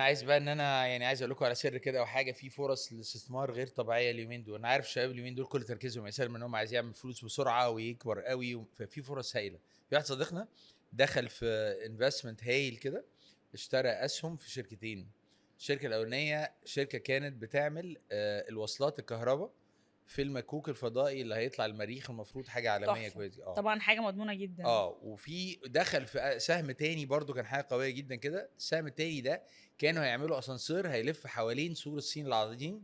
عايز بقى ان انا يعني عايز اقول لكم على سر كده او حاجه. في فرص للاستثمار غير طبيعيه اليومين دول. انا عارف الشباب اليومين دول كل تركيزهم يسال ان هم عايز يعمل فلوس بسرعه ويكبر قوي، ففي فرص هايله. في واحد صديقنا دخل في انفستمنت هايل كده، اشترى اسهم في شركتين. الشركه الاولانيه شركه كانت بتعمل الوصلات الكهرباء في المكوك الفضائي اللي هيطلع المريخ، المفروض حاجه عالميه تحفه كويسه. طبعا، حاجه مضمونه جدا. وفي دخل في سهم تاني برضو كان حاجه قويه جدا كده. السهم التاني ده كانوا هيعملوا اسانسير هيلف حوالين سور الصين العظيم.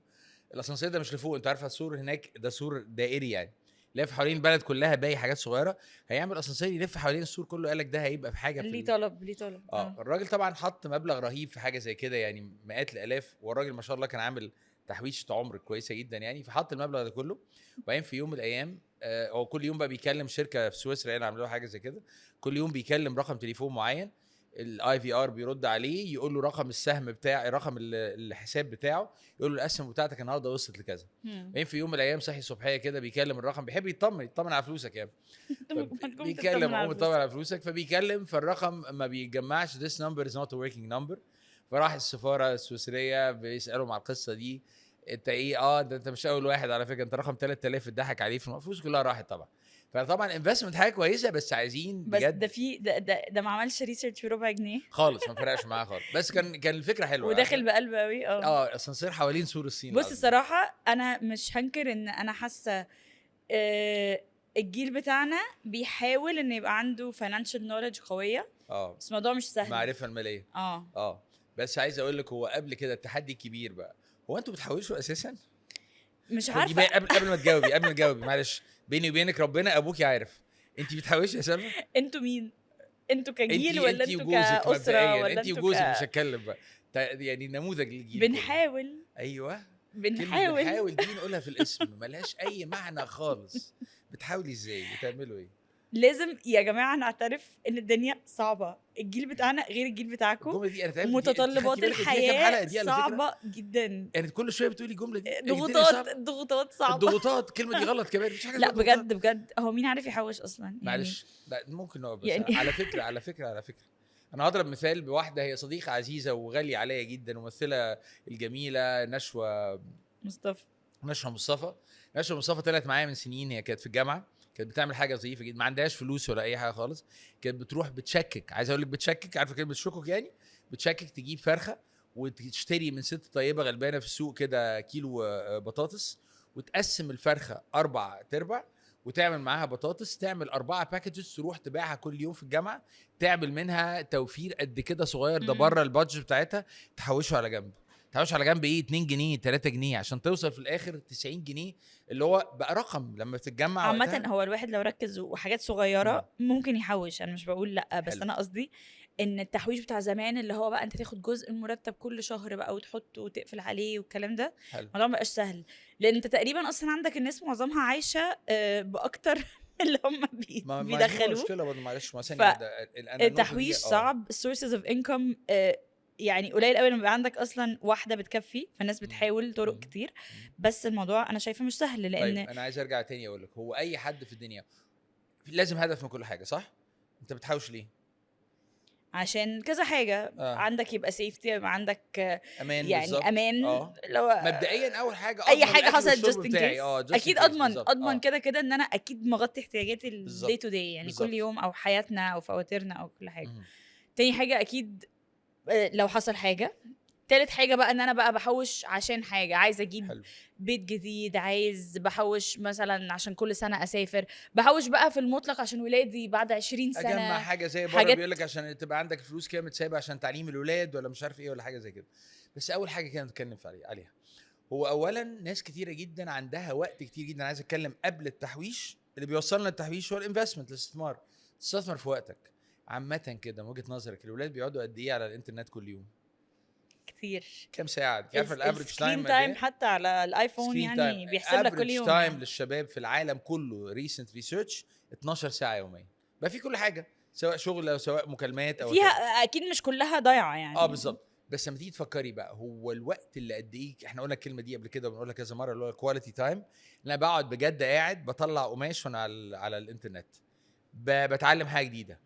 الاسانسير ده مش لفوق، انت عارف السور هناك ده سور دائري يعني، لف حوالين البلد كلها باقي حاجات صغيره. هيعمل اسانسير يلف حوالين السور كله. قال لك ده هيبقى في حاجه ليه طلب ليه طلب الراجل طبعا حط مبلغ رهيب في حاجه زي كده، يعني مئات الالاف. والراجل ما شاء الله كان عامل تحويشه عمر كويسه جدا يعني، فحط المبلغ ده كله. وبعدين في يوم من الايام هو كل يوم بقى بيكلم شركه في سويسرا يعني عملوا حاجه زي كده. كل يوم بيكلم رقم تليفون معين، الاي في ار بيرد عليه يقول له رقم السهم بتاع رقم الحساب بتاعه، يقول له الاسهم بتاعتك النهارده وصلت لكذا. بعدين في يوم من الايام صحي الصبحيه كده بيكلم الرقم، بيحب يطمن على فلوسك يعني. تقوم بيكلم تطمن على عموما طبعا فلوسك. على فلوسك، فبيكلم فالرقم ما بيجمعش. this number is not a working number. فراح السفاره السويسريه بيسالوا مع القصه دي، انت ايه؟ ده انت مش اول واحد على فكره، انت رقم 3000 اتضحك عليه في الفلوس كلها راحت طبعا. فطبعا انفستمنت حاجه كويسه، بس عايزين بس بجد ده في ده ما عملش ريسيرش في ربع جنيه خالص. ما فرقش معاه خالص، بس كان الفكره حلوه وداخل عارفه. بقلب قوي. اسانسير حوالين سور الصين بص العظيم. الصراحه انا مش هنكر ان انا حاسه الجيل بتاعنا بيحاول ان يبقى عنده financial knowledge قويه، بس الموضوع مش سهل. المعرفه الماليه. بس عايز اقول لك هو قبل كده التحدي الكبير بقى، هو انتوا بتحوشوا اساسا؟ مش خدي عارفه. بالك قبل ما تجاوبي معلش، بيني وبينك ربنا ابوكي عارف انت بتحوشي يا سلمى. انتوا مين؟ انتوا كجيل ولا انت انتوا وجوزك كأسرة مبدئيا، ولا انت انتوا وجوزك مش هتكلم بقى. يعني نموذج للجيل كله. بنحاول ايوه. كلمه بنحاول بنحاول دي نقولها في الاسم ملهاش اي معنى خالص. بتحاولي ازاي؟ بتعملوا ايه؟ لازم يا جماعه نعترف ان الدنيا صعبه. الجيل بتاعنا غير الجيل بتاعكم، الجمله دي انا تعبت ومتطلبات خدتي بالك قلت لها كام الحياه حلقه دي على فكره؟ صعبه جدا. يعني كل شويه بتقولي الجمله دي الدنيا ضغوطات صعبه. ضغوطات صعبه. الضغوطات الكلمه دي غلط كمان، مفيش حاجه اسمها لا ضغوطات. بجد هو مين عارف يحوش اصلا يعني؟ معلش لا ممكن نقف بس يعني على فكره انا هضرب مثال بواحده هي صديقه عزيزه وغاليه عليا جدا، ممثله الجميله نشوى مصطفى. نشوى مصطفى طلعت معايا من سنين. هي كانت في الجامعه، كانت بتعمل حاجه ظريفه جدا، ما عندهاش فلوس ولا اي حاجه خالص. كانت بتروح بتشكك، عايز اقول لك بتشكك، عارفه كلمه بتشكك يعني؟ بتشكك تجيب فرخه وتشتري من ست طيبه غلبانه في السوق كده كيلو بطاطس، وتقسم الفرخه 4 وتعمل معاها بطاطس، تعمل 4 باكجز تروح تبيعها كل يوم في الجامعه، تعمل منها توفير قد كده صغير، ده بره البادجت بتاعتها، تحوشه على جنب. تحوش على جنب ايه؟ 2 جنيه 3 جنيه عشان توصل في الاخر 90 جنيه اللي هو بقى رقم لما بتتجمع عامة هو الواحد لو ركز وحاجات صغيرة ممكن يحوش، انا مش بقول لا، بس حلو. انا قصدي ان التحويش بتاع زمان اللي هو بقى انت تاخد جزء المرتب كل شهر بقى وتحطه وتقفل عليه والكلام ده، حلو. الموضوع مبقاش سهل، لان انت تقريبا اصلا عندك الناس معظمها عايشة باكتر اللي هم ما دي بيدخلوه. مشكله برضه، معلش ما ثانيه واحده. التحويش صعب، sources of income يعني قليل قوي لما يبقى عندك اصلا واحده بتكفي، فالناس بتحاول طرق كتير، بس الموضوع انا شايفه مش سهل لان طيب انا عايز ارجع تاني اقول لك، هو اي حد في الدنيا لازم هدف من كل حاجه، صح؟ انت بتحوش ليه؟ عشان كذا حاجه. عندك يبقى سيفتي، يبقى عندك امان، يعني بالزبط. امان لو مبدئيا اول حاجه اي حاجه حصلت جاست ان كيس اكيد اضمن بالزبط. اضمن كده ان انا اكيد مغطي احتياجاتي الدي تو دي يعني بالزبط. كل يوم او حياتنا او فواتيرنا او كل حاجه. تاني حاجه اكيد لو حصل حاجه. تالت حاجة بقى ان انا بقى بحوش عشان حاجة، عايزة اجيب حلو. بيت جديد، عايز بحوش مثلا عشان كل سنة اسافر، بحوش بقى في المطلق عشان ولادي بعد 20 سنة اجمع حاجه زي بره بيقول لك عشان تبقى عندك فلوس كده متسايبه عشان تعليم الولاد ولا مش عارف ايه ولا حاجه زي كده. بس اول حاجه كده نتكلم عليها، هو اولا ناس كتيره جدا عندها وقت كتير جدا. عايز اتكلم قبل التحويش، اللي بيوصلنا التحويش هو الانفستمنت، الاستثمار. تستثمر في وقتك عامه كده. من وجهه نظرك الولاد بيقعدوا قد ايه على الانترنت كل يوم؟ كتير. كام ساعه؟ انت عارف الافريج سكرين تايم حتى على الايفون يعني بيحسب لك كل يوم. تايم للشباب في العالم كله ريسنت ريسيرش 12 ساعه يوميا. بقى في كل حاجه، سواء شغل او سواء مكالمات او فيها اكيد مش كلها ضايعه يعني. بالظبط. بس لما تيجي تفكري بقى هو الوقت اللي قد ايه، احنا قلنا الكلمه دي قبل كده وبنقولها كذا مره، اللي هو الكواليتي تايم. انا بقعد بجد قاعد بطلع قماش وانا على الانترنت، بتعلم حاجه جديده،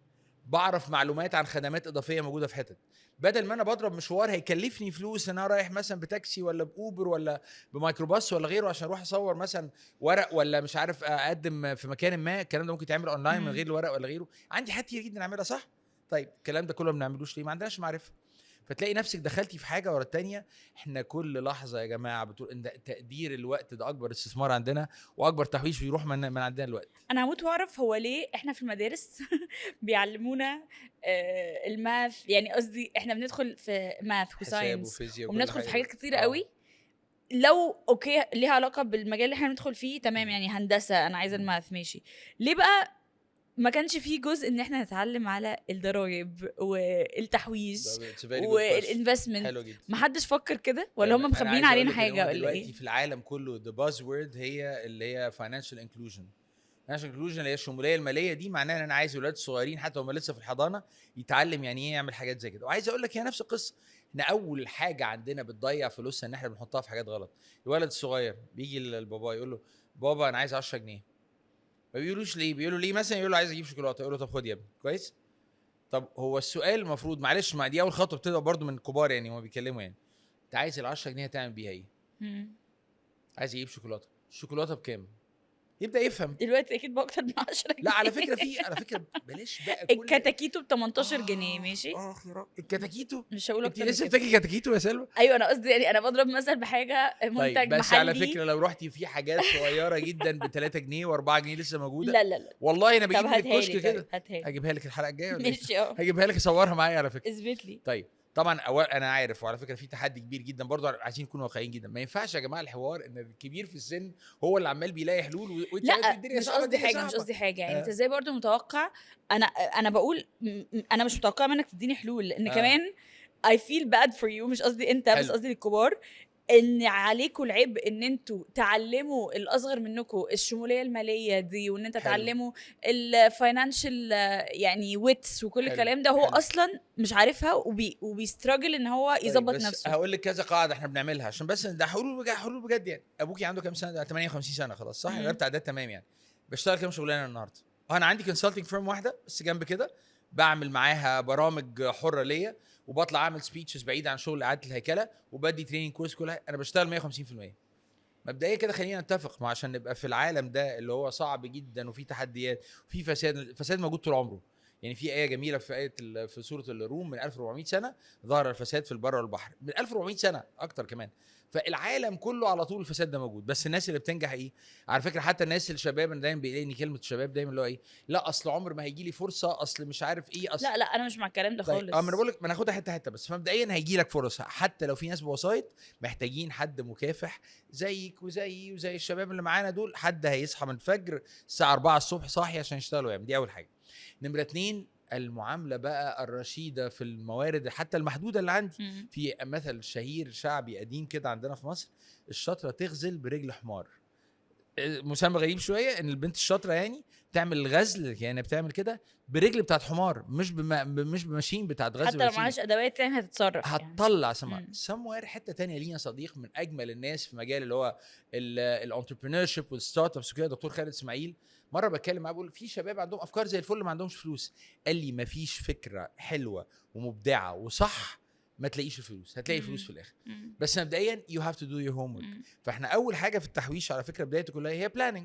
بعرف معلومات عن خدمات اضافيه موجوده في حتت، بدل ما انا بضرب مشوار هيكلفني فلوس ان انا رايح مثلا بتاكسي ولا باوبر ولا بميكروباص ولا غيره عشان اروح اصور مثلا ورق ولا مش عارف اقدم في مكان ما. الكلام ده ممكن يتعمل اونلاين من غير الورق ولا غيره. عندي حاجات كتير جدا اعملها صح. طيب الكلام ده كله ما بنعملوش ليه؟ ما عندناش معرفه. فتلاقي نفسك دخلتي في حاجه ورا التانيه. احنا كل لحظه يا جماعه بتقول ان تقدير الوقت ده اكبر استثمار عندنا واكبر تحويش بيروح من عندنا الوقت. انا هموت واعرف هو ليه احنا في المدارس بيعلمونا الماث، يعني قصدي احنا بندخل في ماث حساب وساينس وفيزياء وبندخل في حاجات كتيره قوي. لو اوكي ليها علاقه بالمجال اللي احنا بندخل فيه تمام، يعني هندسه انا عايزه الماث ماشي، ليه بقى ما كانش فيه جزء ان احنا نتعلم على الضرايب والتحويش والانفستمنت؟ ما حدش فكر كده ولا هم مخبيين علينا حاجه ولا دلوقتي ايه؟ في العالم كله the buzzword هي اللي هي financial inclusion. financial inclusion اللي هي الشموليه الماليه دي، معناها ان انا عايز اولاد صغيرين حتى هم لسه في الحضانه يتعلم يعني ايه يعمل حاجات زي كده. وعايز اقول لك هي نفس القصه. احنا اول حاجه عندنا بتضيع فلوسها ان احنا بنحطها في حاجات غلط. الولد الصغير بيجي للبابا يقول له بابا انا عايز 10 جنيه. ما بيقولوش ليه، بيقولوا ليه مثلا، يقول له عايز اجيب شوكولاته، يقول له طب خد يا ابني كويس. طب هو السؤال المفروض معلش، ما دي اول خطوه بتبقى برضو من الكبار يعني هم بيتكلموا يعني، انت عايز ال 10 جنيه تعمل بيها ايه؟ عايز يجيب شوكولاته، الشوكولاته بكام؟ يبدا يفهم. دلوقتي اكيد باكتر من 10 جنيه. لا على فكره بلاش بقى كل الكتاكيتو ب 18 جنيه ماشي. الكتاكيتو مش هقول انت اكتر. لسه بتاكلي كتاكيتو يا سلمى؟ ايوه انا قصدي يعني انا بضرب مثل بحاجه منتج طيب بس محلي. على فكره لو رحتي في حاجات صغيره جدا ب 3 جنيه و4 جنيه لسه موجوده. لا والله انا بجيب طب من هاتها الكشك لي. كده. هاتها هجيبها لك الحلقه الجايه ولا ماشي هجيبها لك اصورها معايا على فكره. اثبت لي. طيب طبعا انا عارف، وعلى فكره في تحدي كبير جدا برضو، عايزين نكون واقعيين جدا. ما ينفعش يا جماعه الحوار ان الكبير في السن هو اللي عمال بيلاقي حلول لا مش قصدي حاجه مش قصدي حاجه يعني انت ازاي برضو متوقع؟ انا بقول انا مش متوقعه منك تديني حلول لان كمان I feel bad for you. مش قصدي انت بس قصدي للكبار ان عليكم العيب ان انتوا تعلموا الاصغر منكم الشموليه الماليه دي، وان انت تعلموا الفاينانشال يعني ويتس وكل الكلام ده هو اصلا مش عارفها وبيستراجل ان هو يظبط نفسه. هقول لك كذا قاعده احنا بنعملها عشان بس ده حلول بجد يعني. ابوكي عنده كام سنه؟ 58 سنه خلاص صح؟ غير تعداد تمام يعني. بشتغل كام شغلانه النهارده؟ انا عندي كونسلتنج فيرم واحده بس جنب كده بعمل معاها برامج حره ليا، وبطلع اعمل سبيتشز بعيد عن شغل اعاده الهيكله، وبدي تريننج كورس كلها. انا بشتغل 150%. مبدئيا كده خلينا نتفق ما عشان نبقى في العالم ده اللي هو صعب جدا وفي تحديات وفي فساد. الفساد موجود طول عمره يعني. في آية جميلة في في سورة الروم من 1400 سنة ظهر الفساد في البر والبحر. من 1400 سنة أكتر كمان. فالعالم كله على طول الفساد ده موجود. بس الناس اللي بتنجح ايه؟ على فكره حتى الناس الشباب انا دايما بيلاقيني كلمه الشباب دايما اللي هو ايه، لا اصل عمر ما هيجي لي فرصه، اصل مش عارف ايه، اصل لا انا مش مع الكلام ده خالص. ما انا بقول لك ما ناخدها حته بس. مبدئيا هيجي لك فرصه حتى لو في ناس بوسايط محتاجين حد مكافح زيك وزي الشباب اللي معانا دول. حد هيصحى من الفجر الساعه 4 الصبح صاحي عشان يشتغلوا يعني. دي اول حاجه. نمره 2 المعامله بقى الرشيده في الموارد حتى المحدوده اللي عندي. في مثل شهير شعبي قديم كده عندنا في مصر، الشاطره تغزل برجل حمار. مسمى غريب شويه ان البنت الشاطره يعني تعمل الغزل يعني بتعمل كده برجل بتاعت حمار مش بماشين بتاعت غزل. حتى لو معهاش ادوات يعني هتتصرف هتطلع سموير. حته تانية لينا صديق من اجمل الناس في مجال اللي هو الانتربرينور شيب والستارت ابس وكده، دكتور خالد اسماعيل. مره بتكلم معاه بقول في شباب عندهم افكار زي الفل ما عندهمش فلوس. قال لي ما فيش فكره حلوه ومبدعه وصح ما تلاقيش الفلوس، هتلاقي فلوس في الاخر. بس مبدئيا you have to do your homework. فاحنا اول حاجه في التحويش على فكره بدايته كلها هي planning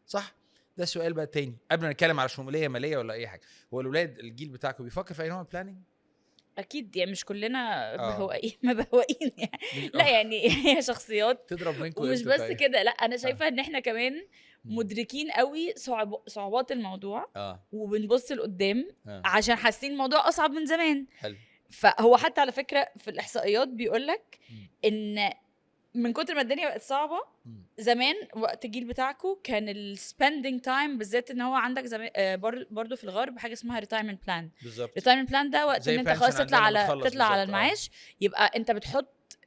صح. ده السؤال بقى تاني قبل ما نتكلم على شموليه ماليه ولا اي حاجه، هو الاولاد الجيل بتاعكم بيفكر في اي نوع planning؟ اكيد يعني مش كلنا بهوائين مبهوئين يعني لا يعني هي شخصيات تضرب منكم ومش بس كده. لا انا شايفه ان احنا كمان مدركين قوي صعوبات الموضوع وبنبص لقدام عشان حاسين الموضوع اصعب من زمان. حلو. فهو حتى على فكره في الاحصائيات بيقولك ان من كتر ما الدنيا بقت صعبه زمان وقت الجيل بتاعكم كان السبندنج تايم بالذات ان هو عندك زمان برضو في الغرب حاجه اسمها ريتايرمنت بلان. ريتايرمنت بلان ده وقت ان انت خلاص تطلع على المعاش يبقى انت بتحط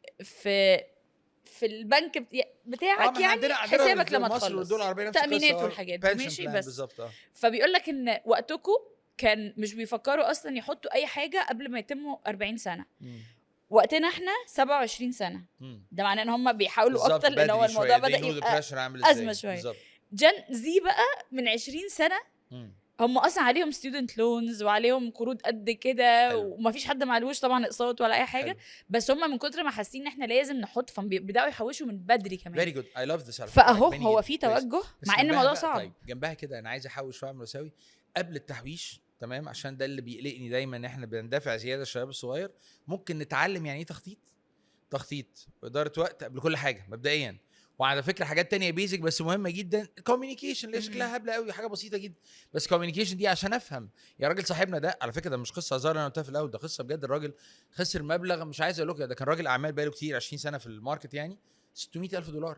في البنك بتاعك يعني حسابك لما تخلص تأمينات والحاجات دي ماشي. بس فبيقول لك ان وقتكم كان مش بيفكروا اصلا يحطوا اي حاجه قبل ما يتموا 40 سنه. وقتنا احنا 27 سنه. ده معناه ان هم بيحاولوا اكتر لان هو الموضوع بدا يبقى ازمه شويه. جن زي بقى من 20 سنه هم اصلا عليهم ستودنت لونز وعليهم قروض قد كده، حلو. ومفيش حد معلوش طبعا اقساط ولا اي حاجه. حلو. بس هم من كتر ما حاسين ان احنا لازم نحط، فبيبداوا يحوشوا من بدري كمان. فيري جود، اي لاف ذس. على فكره فاهو عجباني هو جداً. في كويس. توجه بس مع ان جنبها الموضوع بقى، صعب. طيب جنبها كده انا عايز احوش واعمل واسوي قبل التحويش، تمام؟ عشان ده اللي بيقلقني دايما، ان احنا بندافع زياده الشباب الصغير. ممكن نتعلم يعني ايه تخطيط واداره وقت قبل كل حاجه مبدئيا. وعلى فكره حاجات تانية بيزك بس مهمه جدا، الكوميونيكيشن اللي شكلها هبله قوي، حاجه بسيطه جدا، بس الكوميونيكيشن دي عشان افهم. يا راجل صاحبنا ده على فكره ده مش قصه هزار انا قلتها في الاول، ده قصه بجد. الراجل خسر مبلغ مش عايز اقول لك، ده كان راجل اعمال بقاله كتير 20 سنه في الماركت يعني، $600,000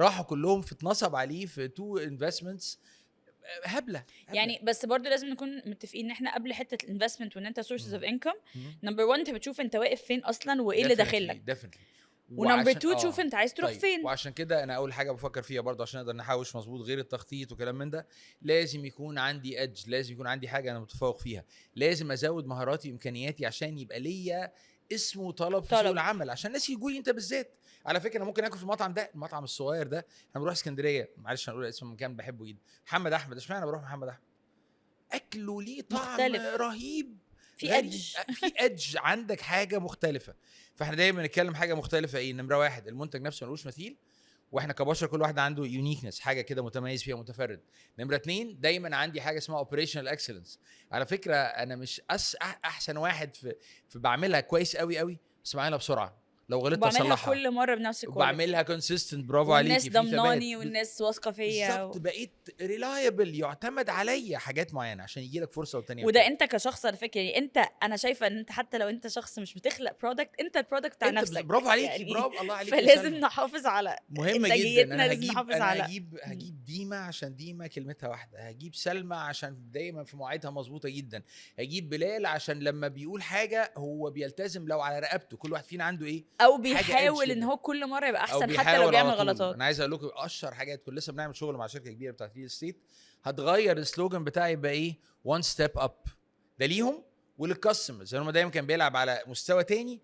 راحوا كلهم في اتنصب عليه في 2 انفستمنتس هبله. يعني بس برضو لازم نكون متفقين ان احنا قبل حته الانفستمنت وان انت سورسز اوف انكم، مم. نمبر 1 انت بتشوف انت واقف فين اصلا وايه اللي داخل لك، ديفنتلي. ونمبر 2 تشوف انت عايز تروح طيب. فين. وعشان كده انا اول حاجه بفكر فيها برضه عشان نقدر نحوش مظبوط غير التخطيط وكلام من ده، لازم يكون عندي ادج، لازم يكون عندي حاجه انا متفوق فيها، لازم ازود مهاراتي وامكانياتي عشان يبقى ليا اسم وطلب في سوق العمل، عشان الناس يجوا لي انت بالذات. على فكره انا ممكن اكل في المطعم ده، المطعم الصغير ده، احنا بنروح اسكندريه، معلش هنقول اسم مكان بحبه جدا، محمد احمد. اشمعنى بروح محمد احمد؟ اكله ليه طعم مختلف. رهيب، في غريب. edge. في ادج، عندك حاجه مختلفه. فاحنا دايما نتكلم حاجه مختلفه ايه. نمره واحد المنتج نفسه ملوش مثيل، واحنا كبشر كل واحد عنده يونيكنس، حاجه كده متميز فيها متفرد. نمره اتنين دايما عندي حاجه اسمها اوبريشنال اكسلنس. على فكره انا مش احسن واحد في بعملها كويس قوي قوي، بس بعملها بسرعه، لو غلطت بعملها اصلحها كل مره بنفس الكواليتي، وبعملها كونسيستنت. برافو والناس عليكي، في ثبات. ضمناني والناس واثقه فيا بالظبط، بقيت ريلايبل، يعتمد عليا حاجات معينه عشان يجي لك فرصه والتانيه. وده انت كشخص على فكره، يعني انت، انا شايفه ان انت حتى لو انت شخص مش بتخلق برودكت، انت البرودكت بتاع نفسك. برافو عليكي، يعني برافو، الله عليكي. فلازم نحافظ على مهمه جدا. انتاجيتنا، انا لازم نحافظ انا على هجيب ديما عشان ديما كلمتها واحده، هجيب سلمى عشان دايما في مواعيدها مظبوطه جدا، هجيب بلال عشان لما بيقول حاجه هو بيلتزم لو على رقبته. كل واحد فينا عنده ايه، او بيحاول ان هو كل مره يبقى احسن حتى لو بيعمل غلطات. انا عايز اقول لكم اشهر حاجات، كنا لسه بنعمل شغل مع شركه كبيره بتاعت ريل استيت، هتغير السلوجان بتاعي يبقى ايه، وان ستيب اب. ده ليهم وللكاستمرز، هم دايما كان بيلعب على مستوى تاني،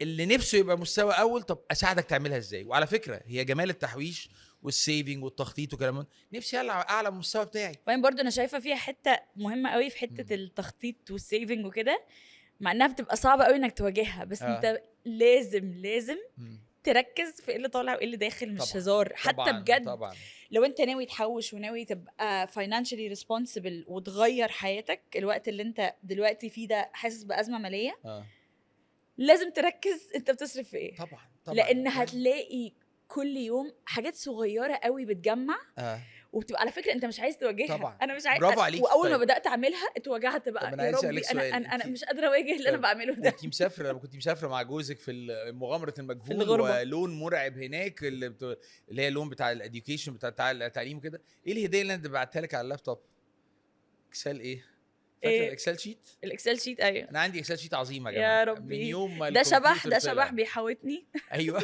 اللي نفسه يبقى مستوى اول. طب اساعدك تعملها ازاي؟ وعلى فكره هي جمال التحويش والسيفنج والتخطيط وكلام، نفسي العب اعلى من المستوى بتاعي. وبعدين برضو انا شايفه فيها حته مهمه قوي في حته التخطيط والسيفنج وكده، مع انها بتبقى صعبه قوي انك تواجهها، بس انت لازم تركز في ايه اللي طالع وايه اللي داخل، مش هزار حتى طبعًا بجد. طبعًا. لو انت ناوي تحوش وناوي تبقى financially responsible وتغير حياتك، الوقت اللي انت دلوقتي فيه ده حاسس بأزمة مالية، لازم تركز انت بتصرف في ايه. طبعًا لان هتلاقي كل يوم حاجات صغيرة قوي بتجمع، وبتبقى على فكره انت مش عايز تواجهها. طبعا. انا مش عايز، برافو عليكي. واول طيب. ما بدات اعملها اتوجعت بقى، يا ربي انا مش قادره اواجه اللي انا بعمله ده. كنت مسافره، لما كنت مسافره مع جوزك في مغامره المجهول، الغربة. ولون مرعب هناك اللي هي اللون بتاع الاديوكيشن بتاع التعليم كده، ايه الهديه اللي انا بعتها لك على اللابتوب؟ اكسل ايه؟ فاكر الاكسل شيت؟ الاكسل شيت، ايوه انا عندي اكسل شيت عظيمه يا جماعه، يا ربي. من يوم ما ده شبح بيحاوطني. ايوه.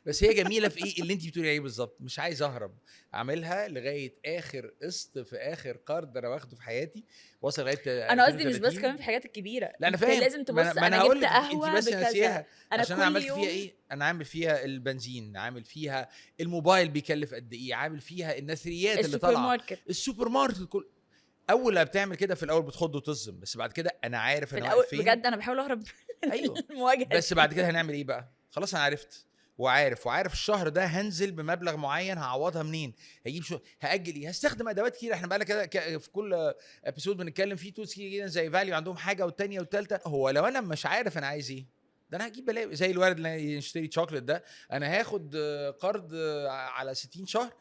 بس هي جميله في ايه اللي انت بتقولي عليه بالظبط، مش عايز اهرب، اعملها لغايه اخر قسط في اخر قرض انا واخده في حياتي، وصل لغايه انا قصدي مش بس كمان في الحاجات الكبيره، لا انا فاهم، لازم تبص انا جبت قهوه انت بس ناسيها. انا عشان كل انا عملت يوم فيها ايه، انا عامل فيها البنزين، عامل فيها الموبايل بيكلف قد ايه، عامل فيها النثريات اللي طالعه، السوبر ماركت كل. اول ما بتعمل كده في الاول بتخض وتصدم، بس بعد كده انا عارف انا واقف فين. بجد انا بحاول اهرب ايوه المواجهه. بس بعد كده هنعمل ايه بقى؟ خلاص انا عرفت وعارف الشهر ده هنزل بمبلغ معين، هعوضها منين، هجيب هاجل ايه، هستخدم ادوات كتير. احنا بقى كده في كل ابيسود بنتكلم فيه تولز كتير جدا، زي فاليو عندهم حاجه والتانيه والتالته. هو لو انا مش عارف انا عايز ايه، ده انا هجيب بلاوي زي الولد اللي يشتري شوكليت ده، انا هاخد قرض على 60 شهر،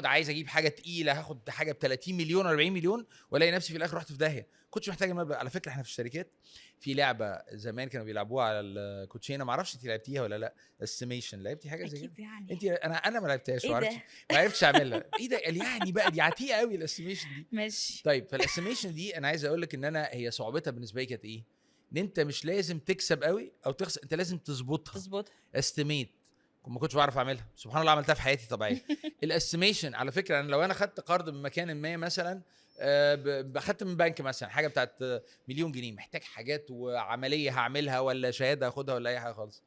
عايز اجيب حاجه تقيله، هاخد حاجه ب 30 مليون 40 مليون، والاقي نفسي في الاخر رحت في داهيه، كنتش محتاج المبلغ. على فكره احنا في الشركات في لعبه زمان كانوا بيلعبوها على الكوتشينه، ما اعرفش انت لعبتيها ولا لا، استيميشن، لعبتي حاجه زي كده يعني. انت؟ انا ما لعبتهاش، إيه ما عرفتش اعملها. ايه ده يعني بقى، دي عتيقه قوي الاستيميشن دي. ماشي. طيب فالاستيميشن دي انا عايز اقول لك ان انا هي صعوبتها بالنسبه لي كانت ايه، ان انت مش لازم تكسب قوي او تخسر، انت لازم تظبطها استيميت. ما كنتش بعرف اعملها، سبحان الله عملتها في حياتي طبيعيه. الاستيميشن على فكره، انا لو انا خدت قرض من مكان ما مثلا، اخدت من بنك مثلا حاجه بتاعت مليون جنيه، محتاج حاجات وعمليه هعملها ولا شهاده هاخدها ولا اي حاجه خالص،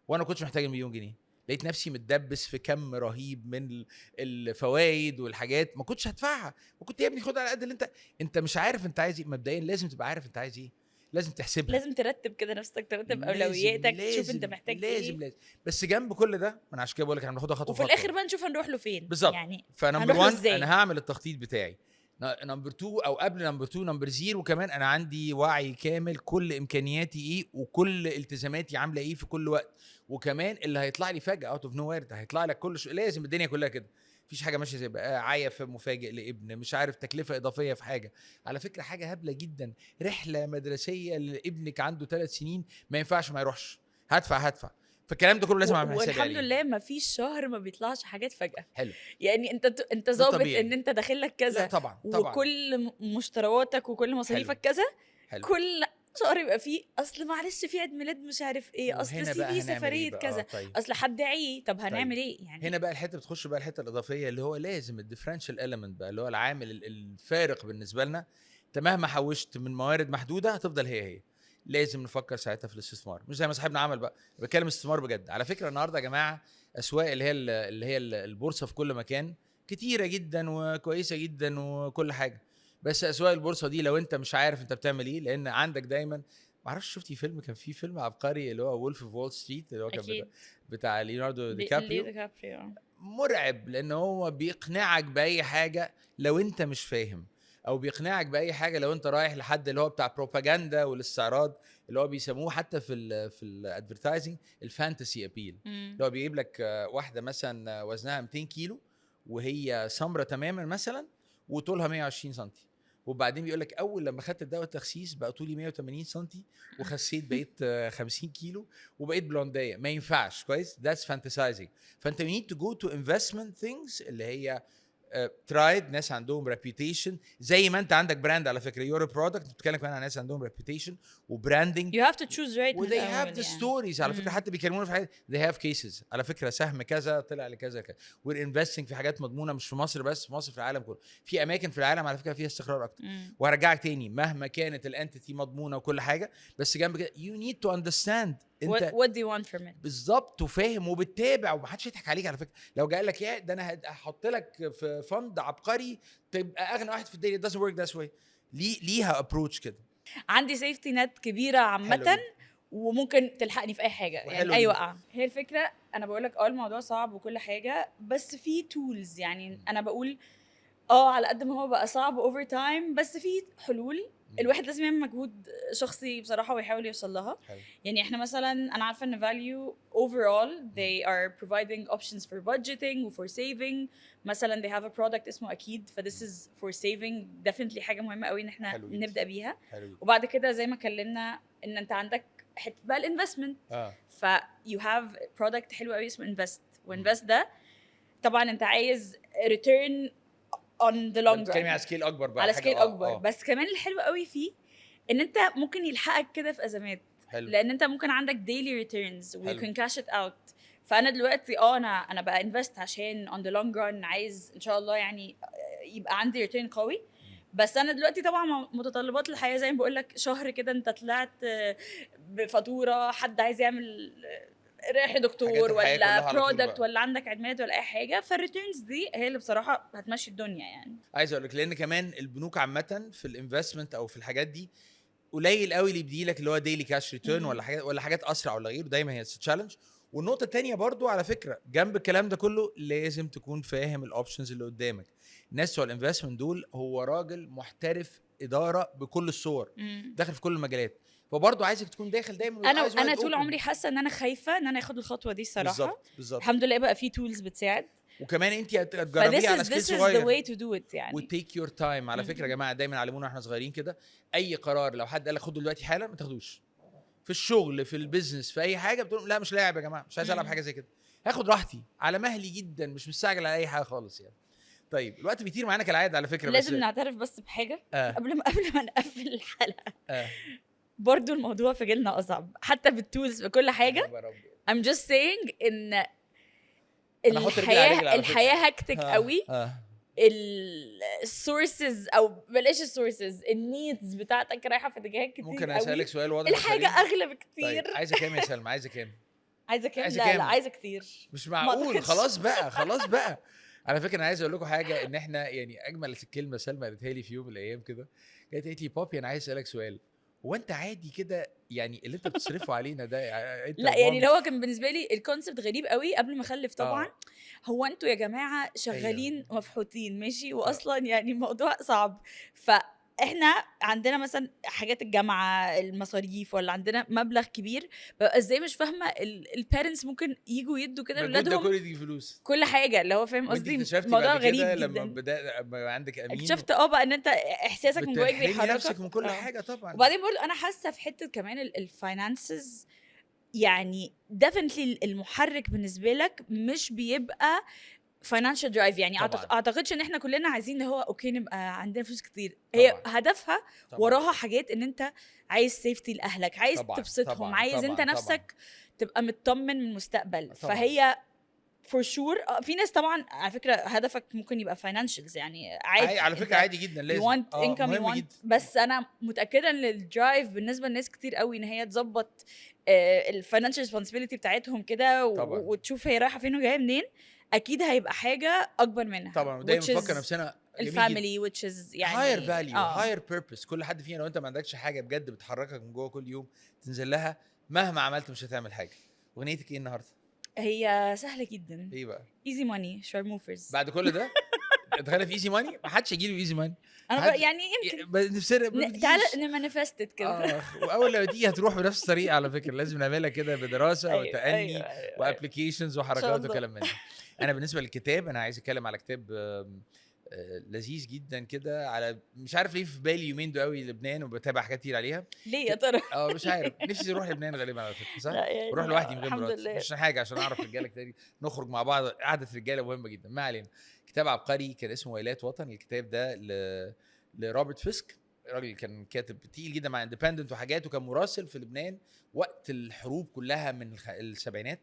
وانا كنتش محتاج المليون جنيه، لقيت نفسي متدبس في كم رهيب من الفوائد والحاجات ما كنتش هدفعها، وكنت يا ابني خد على قد اللي انت مش عارف انت عايز ايه. مبدئيا لازم تبقى عارف انت عايز ايه، لازم تحسبها، لازم ترتب كده نفسك، ترتب لازم اولوياتك، تشوف انت لازم محتاج لازم ايه. لازم. بس جنب كل ده انا عشان كده بقول لك احنا بناخدها خطوه وفي خطوه الاخر بقى نشوف هنروح له فين بالظبط. يعني، فنمبر هنروح له 1 ازاي. انا هعمل التخطيط بتاعي، نمبر 2 او قبل نمبر 2 نمبر 0 وكمان انا عندي وعي كامل كل امكانياتي ايه وكل التزاماتي عامله ايه في كل وقت. وكمان اللي هيطلع لي فجاه اوت اوف نو وير ده هيطلع لك كل لازم الدنيا كلها كده، مفيش حاجه ماشيه زي بقى عيف مفاجئ لابن، مش عارف تكلفه اضافيه في حاجه. على فكره حاجه هبله جدا، رحله مدرسيه لابنك عنده 3 سنين ما ينفعش ما يروحش، هدفع. فالكلام ده كله لازم اعمل حسابي عليه. والحمد لله ما فيش شهر ما بيطلعش حاجات فجأة. حلو. يعني انت ده ظابط طبيعي. ان انت داخل لك لا كذا، طبعا وكل مشترياتك وكل مصاريفك كذا. حلو. كل شهر يبقى فيه اصل معلش في عيد ميلاد مش عارف ايه، اصل وهنا سي بقى في هنعمل سفريه ايه بقى؟ كذا، طيب. اصل حد عيه، طب هنعمل طيب. ايه يعني. هنا بقى الحته بتخش بقى الحته الاضافيه اللي هو لازم الديفرنشال اليمنت بقى، اللي هو العامل الفارق بالنسبه لنا. انت مهما حوشت من موارد محدوده هتفضل هي لازم نفكر ساعتها في الاستثمار، مش زي ما صاحبنا عمل بقى. بتكلم استثمار بجد. على فكره النهارده يا جماعه اسواق اللي هي البورصه في كل مكان كتيره جدا وكويسه جدا وكل حاجه، بس اسواق البورصه دي لو انت مش عارف انت بتعمل ايه، لان عندك دايما ما اعرفش شفتي فيلم، كان في فيلم عبقري اللي هو وولف اوف وول ستريت اللي هو كان اكيد بتاع ليوناردو دي ليو كابريو. مرعب لان هو بيقنعك باي حاجه لو انت مش فاهم، او بيقنعك باي حاجه لو انت رايح لحد اللي هو بتاع بروباجندا والاستعراض اللي هو بيسموه حتى في الادفرتايزنج الفانتسي ابيل، اللي هو بيجيب لك واحده مثلا وزنها 200 كيلو وهي سمره تماما مثلا وطولها 120 سم، وبعدين بيقول لك اول لما خدت الدواء التخسيس بقى طولي 180 سم وخسيت بقيت 50 كيلو وبقيت بلونديه. ما ينفعش كويس، ذاتس فانتسايزنج. فانت you need to go to investment things اللي هي ترايد، ناس عندهم ريبيوتيشن، زي ما انت عندك براند على فكره يور برودكت بتتكلم كمان عن ناس عندهم ريبيوتيشن وبراندنج. you have to choose right و من they have الأول the يعني. stories على فكره، حتى بيكلمونا في حاجات they have cases على فكره، سهم كذا طلع لكذا كذا. we're investing في حاجات مضمونه مش في مصر بس، في مصر في العالم كله، في اماكن في العالم على فكره فيها استقرار اكتر. وهرجعك تاني مهما كانت الانتيتي مضمونه وكل حاجه، بس جنب كده you need to understand انت what do you want from it بالظبط، وفاهم وبتتابع ومحدش يضحك عليك. على فكره لو جاي لك يا ده انا هحط لك في فند عبقري تبقى اغنى واحد في الدنيا، it doesn't work that way. ليها ابروتش كده. عندي سيفتي نت كبيره عامه وممكن تلحقني في اي حاجه يعني اي وقعه. هي الفكره انا بقول لك الموضوع صعب وكل حاجه، بس في تولز يعني. انا بقول على قد ما هو بقى صعب اوفر تايم، بس في حلول. الواحد لازم يعمل مجهود شخصي بصراحه ويحاول يوصل لها. يعني احنا مثلا انا عارفه ان value overall they are providing options for budgeting و for saving. مثلا they have a product اسمه اكيد، ف this is for saving definitely حاجه مهمه قوي ان احنا نبدا بيها. وبعد كده زي ما اتكلمنا ان انت عندك حته بقى الانفستمنت، ف you have product حلو قوي اسمه invest. وinvest ده طبعا انت عايز return on the long run، بتتكلمي على سكيل اكبر بقى، على سكيل اكبر. بس كمان الحلو قوي فيه ان انت ممكن يلحقك كده في ازمات. لان انت ممكن عندك daily returns و you can cash it out. فانا دلوقتي انا بقى انفست عشان on the long run عايز ان شاء الله يعني يبقى عندي return قوي. بس انا دلوقتي طبعا متطلبات الحياه زي ما بقول لك، شهر كده انت طلعت بفاتوره، حد عايز يعمل رايح دكتور ولا برودكت ولا عندك عيد ميلاد ولا اي حاجه، فالريتيرنز دي هي اللي بصراحه هتمشي الدنيا يعني. عايز اقول لك لان كمان البنوك عامه في الانفستمنت او في الحاجات دي قليل قوي اللي بيدي لك اللي هو ديلي كاش ريتيرن ولا حاجات اسرع ولا غيره، دايما هي تشالنج. والنقطه الثانيه برضو على فكره جنب الكلام ده كله لازم تكون فاهم الاوبشنز اللي قدامك. الناس بتوع الانفستمنت دول هو راجل محترف اداره بكل الصور، داخل في كل المجالات، فبرضه عايزك تكون داخل دايما. انا طول عمري حاسه ان انا خايفه ان انا اخد الخطوه دي الصراحه. بالظبط. الحمد لله بقى في تولز بتساعد، وكمان انت هتجربيها على سكيل صغير. this is the way to do it يعني. وتيك يور تايم. على فكره يا جماعه دايما علمونا واحنا صغيرين كده، اي قرار لو حد قال لك خده دلوقتي حالا ما تاخدوش. في الشغل في البيزنس في اي حاجه بتقول لا مش لاعب يا جماعه، مش عايز العب حاجه زي كده، هاخد راحتي على مهلي جدا، مش مستعجل على اي حاجه خالص يعني. طيب الوقت بيطير معانا كالعاده على فكره، لازم نعترف بس بحاجه قبل ما نقفل الحلقه. برضو الموضوع في جيلنا اصعب حتى بالتولز بكل حاجه. I'm just saying ان الحياه هكتك قوي. السورسز او بلاش السورسز، النيدز بتاعتك رايحه في اتجاهات كتير. ممكن اسالك سؤال واضح؟ الحاجه اغلى بكتير. طيب عايزه كام يا سلمى؟ عايزه كام؟ عايزه كام؟ عايزة لا كام؟ لا عايزه كتير. مش ما معقول. أعتقدش. خلاص بقى خلاص بقى. على فكره انا عايز اقول لكم حاجه، ان احنا يعني اجمل كلمه سلمى قالتها لي في يوم من الايام كده، كانت قالت لي بابي انا عايز اسالك سؤال، هو انت عادي كده يعني اللي انت بتصرفه علينا ده انت لا يعني ومامي؟ اللي هو كان بالنسبه لي الكونسبت غريب قوي قبل ما اخلف طبعا. آه. هو انتوا يا جماعه شغالين أيوة. مفحوطين ماشي، واصلا يعني الموضوع صعب. فاحنا عندنا مثلا حاجات الجامعه المصاريف، ولا عندنا مبلغ كبير، ببقى ازاي مش فاهمه البيرنتس ممكن يجوا يدوا كده ده لاولادهم كل دي فلوس. كل حاجه، اللي هو فاهم وانت قصدي. اكتشفتي الموضوع بعد كده غريب لما جدا. بقى عندك امين اكتشفت بقى ان انت احساسك من جواك بتحرمي بيحركك. نفسك من كل حاجه طبعا. وبعدين برضه انا حاسه في حته كمان الفاينانسز، يعني definitely المحرك بالنسبه لك مش بيبقى financial drive. يعني طبعاً. اعتقدش ان احنا كلنا عايزين اللي هو اوكي نبقى عندنا فلوس كتير. هي طبعاً. هدفها طبعاً. وراها حاجات، ان انت عايز سيفتي لاهلك، عايز طبعاً. تبسطهم، طبعاً. عايز انت طبعاً. نفسك تبقى مطمن من المستقبل. طبعاً. فهي for sure. في ناس طبعا على فكره هدفك ممكن يبقى financials، يعني عادي على فكره انت عادي جدا you لازم want income you مهم want. جدا. بس انا متاكده ان الدرايف بالنسبه لناس كتير قوي ان هي تظبط الفاينانشال ريسبونسبيلتي بتاعتهم كده طبعاً. وتشوف هي رايحه فين وجايه منين. اكيد هيبقى حاجه اكبر منها طبعا ودايما which نفكر is نفسنا الفاميلي which is يعني هاير فاليو هاير بيربس. كل حد فينا لو انت ما عندكش حاجه بجد بتحركك من جوه كل يوم تنزل لها، مهما عملت مش هتعمل حاجه. اغنيتك ايه النهارده؟ هي سهله جدا. ايه بقى ايزي ماني شارموفرز. بعد كل ده؟ دخلنا في ايزي ماني؟ ما حدش هيجي له ايزي ماني. انا يعني يمكن نفسنا تعالى نمانيفست كده. واول لما تيجي هتروح بنفس الطريقه. على فكره لازم نعملها كده بدراسه أيوة، وتأني أيوة، أيوة. وابلكيشنز إن شاء وحركات الله. وكلام من ده. انا بالنسبه للكتاب انا عايز اتكلم على كتاب لذيذ جدا كده، على مش عارف ليه في بالي يومين دول قوي لبنان، وبتابع حاجات كتير عليها. ليه يا ترى؟ مش عارف، نفسي اروح لبنان غالبا على فكره. صح؟ لا يعني بروح لوحدي من غير الحمد مراتي، لله. مش عشان حاجه، عشان اعرف رجاله كتير نخرج مع بعض. قعده رجاله مهمه جدا. ما علينا. كتاب عبقري كان اسمه ويلات وطن. الكتاب ده لروبرت فيسك، راجل كان كاتب تقيل جدا مع اندبندنت وحاجات، وكان مراسل في لبنان وقت الحروب كلها من السبعينات.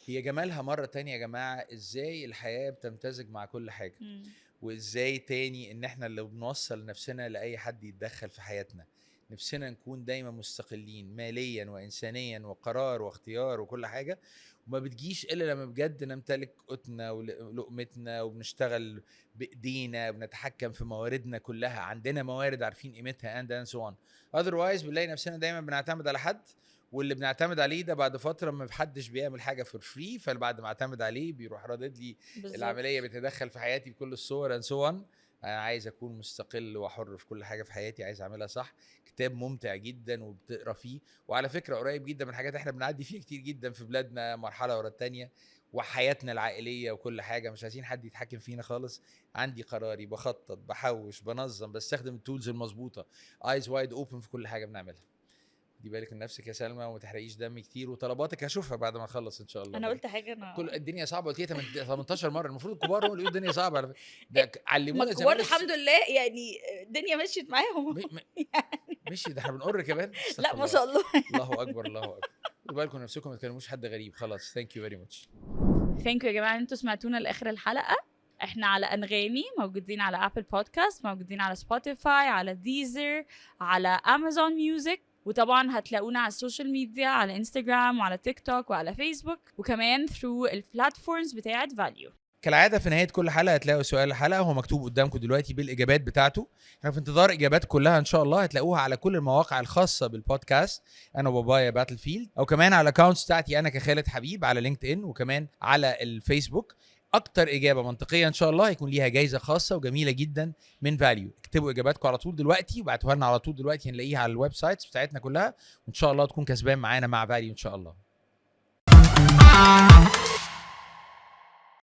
هي جمالها مره تانية يا جماعه ازاي الحياه بتمتزج مع كل حاجه، وازاي تاني ان احنا اللي بنوصل نفسنا لاي حد يتدخل في حياتنا. نفسنا نكون دايما مستقلين ماليا وانسانيا وقرار واختيار وكل حاجه، وما بتجيش الا لما بجد نمتلك قوتنا ولقمتنا وبنشتغل بايدينا وبنتحكم في مواردنا كلها. عندنا موارد عارفين قيمتها and so on. otherwise بنلاقي نفسنا دايما بنعتمد على حد، واللي بنعتمد عليه ده بعد فتره ما حدش بيعمل حاجه فور فري، فبعد ما اعتمد عليه بيروح رادد لي العمليه، بيتدخل في حياتي بكل الصور and so on. انا عايز اكون مستقل وحر في كل حاجه في حياتي، عايز اعملها صح. كتاب ممتع جدا وبتقرا فيه، وعلى فكره قريب جدا من حاجات احنا بنعدي فيها كتير جدا في بلادنا، مرحله ورا الثانيه، وحياتنا العائليه وكل حاجه. مش عايزين حد يتحكم فينا خالص. عندي قراري، بخطط، بحوش، بنظم، بستخدم التولز المظبوطه، ايز وايد اوبن في كل حاجه بنعملها. دي بالك من نفسك يا سلمى وما تحرقيش دم كتير، وطلباتك هشوفها بعد ما اخلص ان شاء الله. انا قلت حاجه انا كل الدنيا صعبه قلت لي 18 مره. المفروض الكبار هم اللي يقولوا الدنيا صعبه على فكره. ده علمونا زمان الحمد لله يعني الدنيا مشيت معاهم. ماشي. ده احنا بنقر كمان. لا ما شاء الله. الله اكبر الله اكبر. خدوا بالكم نفسكم ما تكلموش حد غريب. خلاص ثانك يو فيري ماتش. ثانك يو يا جماعه انتوا سمعتونا لاخر الحلقه. احنا على انغامي، موجودين على ابل بودكاست، موجودين على سبوتيفاي، على ديزر، على امازون ميوزك، وطبعا هتلاقونا على السوشيال ميديا، على انستغرام وعلى تيك توك وعلى فيسبوك، وكمان ثرو البلاتفورمز بتاعت فاليو. كالعاده في نهايه كل حلقه هتلاقوا سؤال الحلقه هو مكتوب قدامكم دلوقتي بالاجابات بتاعته. احنا في انتظار اجابات كلها ان شاء الله. هتلاقوها على كل المواقع الخاصه بالبودكاست انا وبابايا باتل فيلد، او كمان على الاكونتس بتاعتي انا كخالد حبيب على لينكد ان، وكمان على الفيسبوك. اكتر اجابه منطقيه ان شاء الله هيكون ليها جايزه خاصه وجميله جدا من فاليو. اكتبوا اجاباتكم على طول دلوقتي وابعتوها لنا على طول دلوقتي، هنلاقيها على الويب سايتس بتاعتنا كلها، وان شاء الله تكون كسبان معانا مع فاليو ان شاء الله.